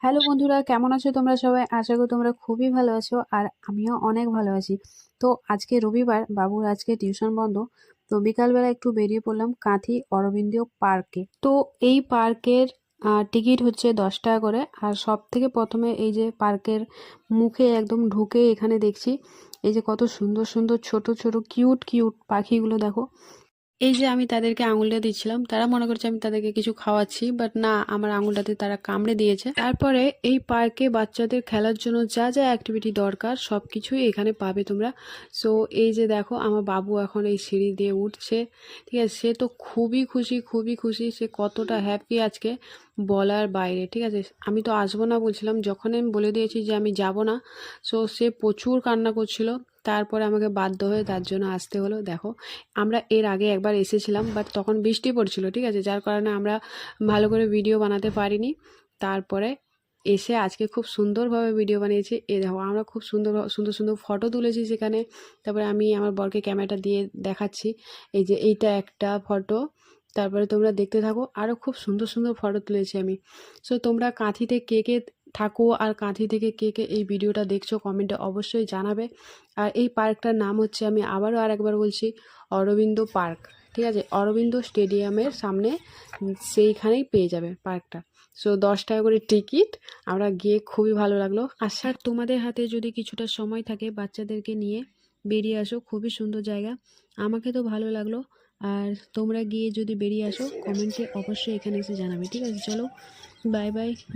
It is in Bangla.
হ্যালো বন্ধুরা, কেমন আছো তোমরা সবাই? আশা করি তোমরা খুবই ভালো আছো আর আমিও অনেক ভালো আছি। তো আজকে রবিবার, বাবুর আজকে টিউশন বন্ধ। তো বিকালবেলা একটু বেরিয়ে পড়লাম কাঁথি অরবিন্দ পার্কে। তো এই পার্কের টিকিট হচ্ছে 10 টাকা করে। আর সব থেকে প্রথমে এই যে পার্কের মুখে একদম ঢুকে এখানে দেখছি এই যে কত সুন্দর সুন্দর ছোট ছোট কিউট কিউট পাখিগুলো দেখো। এই যে আমি তাদেরকে আঙুলটা দিচ্ছিলাম, তারা মনে করছে আমি তাদেরকে কিছু খাওয়াচ্ছি, বাট না, আমার আঙুলটাতে তারা কামড়ে দিয়েছে। তারপরে এই পার্কে বাচ্চাদের খেলার জন্য যা যা অ্যাক্টিভিটি দরকার সব কিছুই এখানে পাবে তোমরা। সো এই যে দেখো আমার বাবু এখন এই সিঁড়ি দিয়ে উঠছে, ঠিক আছে। সে তো খুবই খুশি, খুবই খুশি, সে কতটা হ্যাপি আজকে বলার বাইরে, ঠিক আছে। আমি তো আসবো না বলছিলাম, যখন আমি বলে দিয়েছি যে আমি যাব না, সো সে প্রচুর কান্না করছিল। তারপরে আমাকে বাধ্য হয়ে তার জন্য আসতে হলো। দেখো, আমরা এর আগে একবার এসেছিলাম, বাট তখন বৃষ্টি পড়ছিল, ঠিক আছে, যার কারণে আমরা ভালো করে ভিডিও বানাতে পারিনি। তারপরে এসে আজকে খুব সুন্দরভাবে ভিডিও বানিয়েছি। এ দেখো, আমরা খুব সুন্দর সুন্দর সুন্দর ফটো তুলেছি সেখানে। তারপরে আমি আমার বরকে ক্যামেরাটা দিয়ে দেখাচ্ছি, এই যে এইটা একটা ফটো। তারপরে তোমরা দেখতে থাকো, আরও খুব সুন্দর সুন্দর ফটো তুলেছি আমি। সো তোমরা কাঁথিতে কে কে থাকো আর কাঁথি থেকে কে কে এই ভিডিওটা দেখছো কমেন্টে অবশ্যই জানাবে। আর এই পার্কটার নাম হচ্ছে, আমি আবারও আরেকবার বলছি, অরবিন্দ পার্ক, ঠিক আছে। অরবিন্দ স্টেডিয়ামের সামনে, সেইখানেই পেয়ে যাবে পার্কটা। সো 10 টাকা করে টিকিট। আমরা গিয়ে খুবই ভালো লাগলো। আসার তোমাদের হাতে যদি কিছুটা সময় থাকে বাচ্চাদেরকে নিয়ে বেরিয়ে আসো, খুবই সুন্দর জায়গা, আমাকে তো ভালো লাগলো। আর তোমরা গিয়ে যদি বেরিয়ে আসো কমেন্টে অবশ্যই এখানে এসে জানাবে, ঠিক আছে। চলো, বাই বাই।